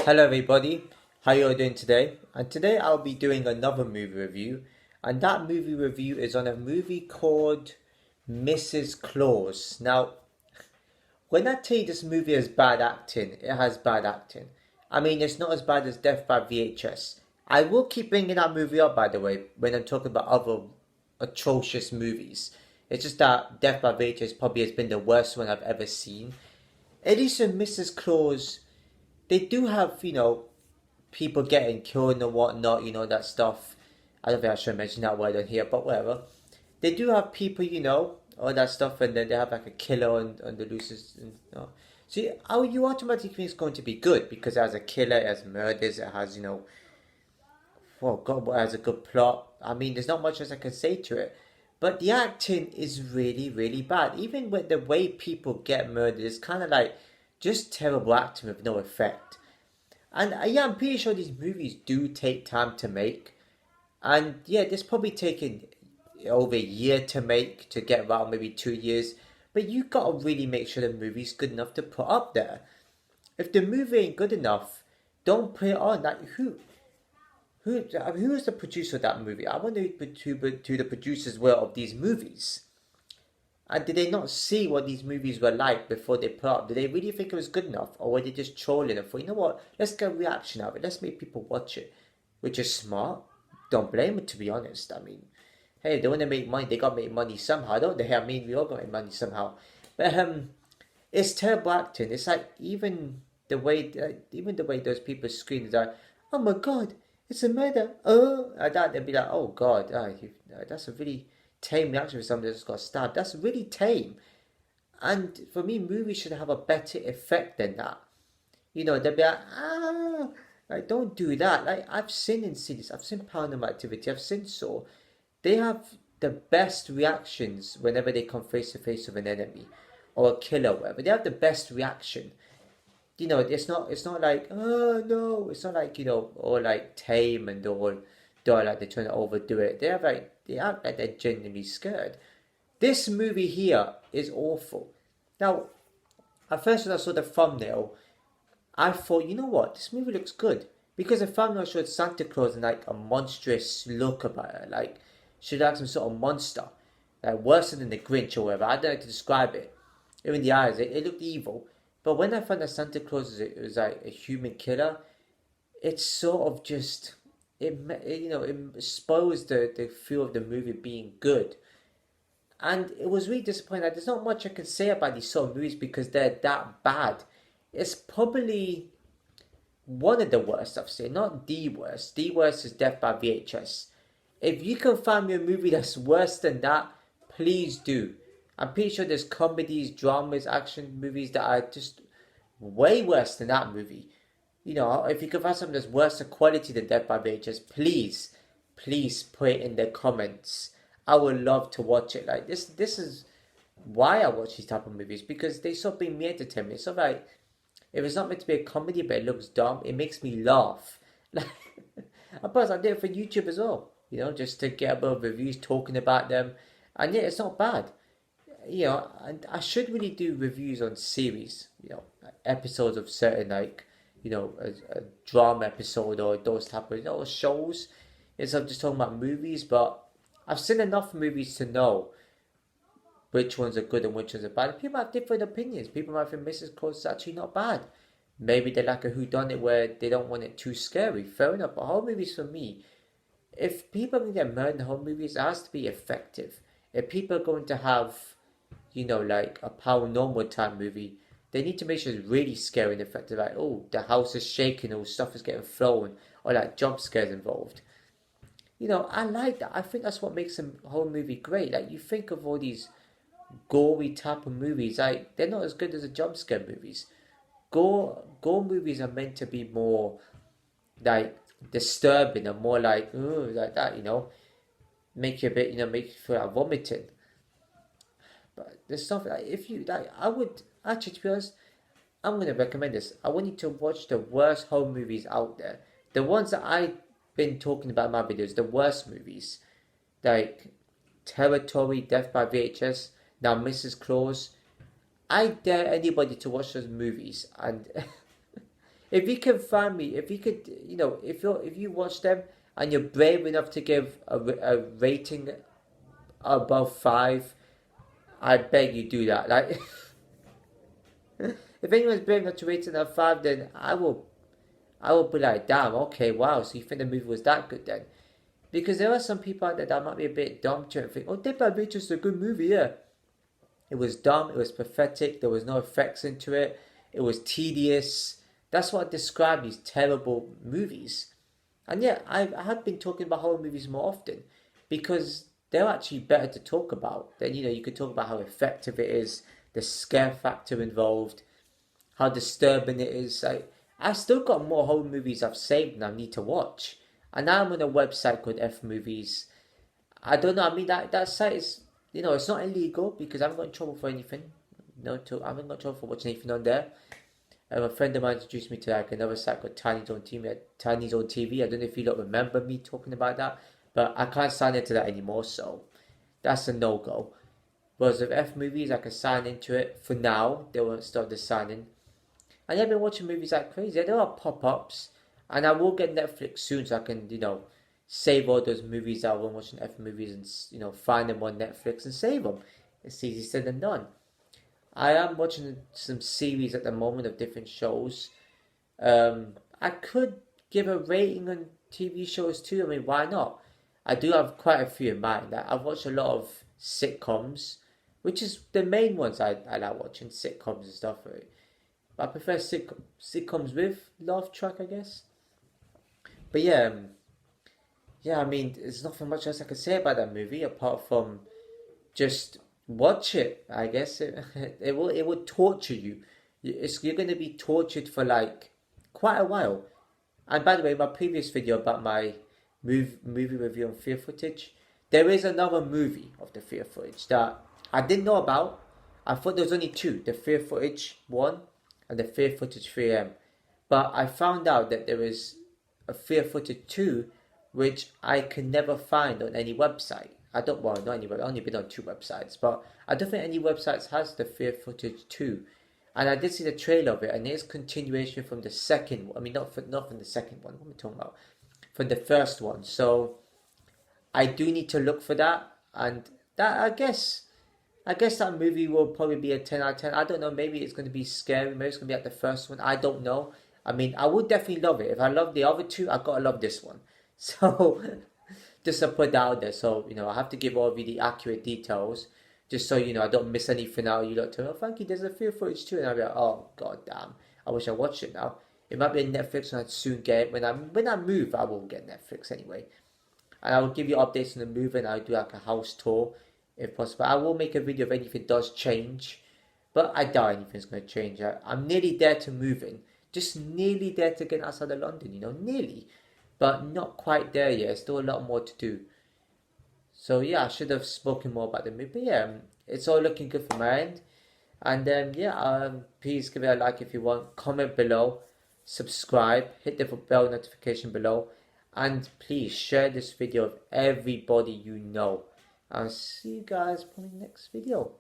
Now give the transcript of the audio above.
Hello everybody, how you all doing today? And today I'll be doing another movie review, and that movie review is on a movie called Mrs. Claus. Now, when I tell you this movie has bad acting, it has bad acting. I mean, it's not as bad as Death by VHS. I will keep bringing that movie up, by the way, when I'm talking about other atrocious movies. It's just that Death by VHS probably has been the worst one I've ever seen. At least in Mrs. Claus, they do have, people getting killed and whatnot, that stuff. I don't think I should mention that word on here, but whatever. They do have people, all that stuff, and then they have like a killer on the loose. So you automatically think it's going to be good because it has a killer, it has murders, it has, well, God, it has a good plot. I mean, there's not much else I can say to it. But the acting is really, really bad. Even with the way people get murdered, it's kind of like just terrible acting with no effect. And yeah, I'm pretty sure these movies do take time to make. And yeah, this probably taken over a year to make, to get around maybe 2 years. But you gotta really make sure the movie's good enough to put up there. If the movie ain't good enough, don't put it on. Like who is the producer of that movie? I wonder who the producers were of these movies. And did they not see what these movies were like before they put up? Did they really think it was good enough? Or were they just trolling and thought, you know what, let's get a reaction out of it. Let's make people watch it. Which is smart. Don't blame it, to be honest. I mean, hey, they want to make money. They got to make money somehow, don't they? I mean, we all got to make money somehow. But it's terrible acting. It's like even the way those people scream is like, oh my God, it's a murder. Oh, like that. They'd be like, oh God, that's a really tame reaction for somebody that's got stabbed. That's really tame. And for me, movies should have a better effect than that. They'd be like, like don't do that. Like I've seen in cities, I've seen Paranormal Activity, I've seen Saw. They have the best reactions whenever they come face to face with an enemy or a killer, or whatever. They have the best reaction. It's not like, oh no, it's not like, all like tame and all like they're trying to overdo it. They act like they're genuinely scared. This movie here is awful. Now, at first when I saw the thumbnail, I thought, you know what, this movie looks good. Because the thumbnail showed Santa Claus in like a monstrous look about her. Like she looked like some sort of monster. Like worse than the Grinch or whatever. I don't know how to describe it. Even the eyes, it looked evil. But when I found that Santa Claus was like a human killer, it sort of just it spoils the feel of the movie being good. And it was really disappointing. Like, there's not much I can say about these sort of movies because they're that bad. It's probably one of the worst I've seen, not the worst. The worst is Death by VHS. If you can find me a movie that's worse than that, please do. I'm pretty sure there's comedies, dramas, action movies that are just way worse than that movie. If you can find something that's worse in quality than Death by VHS, please put it in the comments. I would love to watch it. Like this is why I watch these type of movies because they sort of bring me entertainment. It's sort of like if it's not meant to be a comedy but it looks dumb, it makes me laugh. Like, plus I did it for YouTube as well. Just to get a bit of reviews talking about them, and yeah, it's not bad. And I should really do reviews on series. Like episodes of certain like a drama episode or those type of shows instead of just talking about movies. But I've seen enough movies to know which ones are good and which ones are bad. People have different opinions. People might think Mrs. Claus is actually not bad. Maybe they like a whodunit where they don't want it too scary. Fair enough. But horror movies for me, if people are going to get murdered in horror movies, it has to be effective. If people are going to have, like a paranormal type movie, they need to make sure it's really scary and effective. Like, oh, the house is shaking or stuff is getting thrown or like jump scares involved. I like that. I think that's what makes a whole movie great. Like, you think of all these gory type of movies, like, they're not as good as the jump scare movies. Gore movies are meant to be more, like, disturbing and more like, ooh, like that, make you a bit, make you feel like vomiting. But there's stuff like if you like, I would actually, to be honest, I'm gonna recommend this. I want you to watch the worst horror movies out there. The ones that I've been talking about in my videos, the worst movies, like Territory, Death by VHS, now Mrs. Claus. I dare anybody to watch those movies, and if you can find me, if you could, you know, if you watch them and you're brave enough to give a rating above 5, I beg you do that. Like, if anyone's brave enough to rate it at 5, then I will be like, damn, okay, wow. So you think the movie was that good then? Because there are some people out there that might be a bit dumb to think, oh, Dead by Beach is a good movie, yeah. It was dumb, it was pathetic, there was no effects into it, it was tedious. That's what I describe these terrible movies. And yeah, I have been talking about horror movies more often because they're actually better to talk about. Then, you know, you could talk about how effective it is, the scare factor involved, how disturbing it is. I've still got more horror movies I've saved and I need to watch. And now I'm on a website called F Movies. I don't know. I mean, that site is, you know, it's not illegal because I haven't got in trouble for anything. No, I haven't got in trouble for watching anything on there. A friend of mine introduced me to like another site called Tiny's Own TV. Tiny's Own TV. I don't know if you don't remember me talking about that, but I can't sign into that anymore, so that's a no-go. Whereas with F Movies, I can sign into it for now. They won't stop the signing. And I've been watching movies like crazy. There are pop-ups, and I will get Netflix soon, so I can, you know, save all those movies that I was watching F Movies and, you know, find them on Netflix and save them. It's easier said than done. I am watching some series at the moment of different shows. I could give a rating on TV shows too. I mean, why not? I do have quite a few in mind. I've watched a lot of sitcoms, which is the main ones I like watching, sitcoms and stuff. But I prefer sitcoms with laugh track, I guess. But yeah, yeah. I mean, there's nothing much else I can say about that movie apart from just watch it. I guess it will torture you. You're going to be tortured for like quite a while. And by the way, my previous video about my movie review on fear footage, there is another movie of the fear footage that I didn't know about. I thought there was only two, the fear footage 1 and the fear footage 3M. But I found out that there is a fear footage 2 which I can never find on any website. I don't, well, not any website, I've only been on 2 websites, but I don't think any websites has the fear footage 2. And I did see the trailer of it, and it's continuation from the second one. I mean, not from the second one, what am I talking about? From the first one. So I do need to look for that, and that, I guess that movie will probably be a 10 out of 10. I don't know, maybe it's going to be scary, maybe it's going to be like the first one, I don't know. I mean, I would definitely love it. If I love the other 2, I gotta love this one. So, just to put that out there. So, you know, I have to give all of you the accurate details, just so, you know, I don't miss anything out. You don't tell me, oh, Frankie, there's a fear footage too. And I'll be like, oh, god damn, I wish I watched it now. It might be on Netflix and I'd soon get it. When I move, I will get Netflix anyway. And I will give you updates on the move, and I'll do like a house tour if possible. I will make a video if anything does change, but I doubt anything's going to change. I'm nearly there to moving. Just nearly there to get outside of London, you know, nearly. But not quite there yet. Still a lot more to do. So yeah, I should have spoken more about the movie. But yeah, it's all looking good from my end. And please give it a like if you want. Comment below. Subscribe. Hit the bell notification below. And please share this video with everybody you know. I'll see you guys in the next video.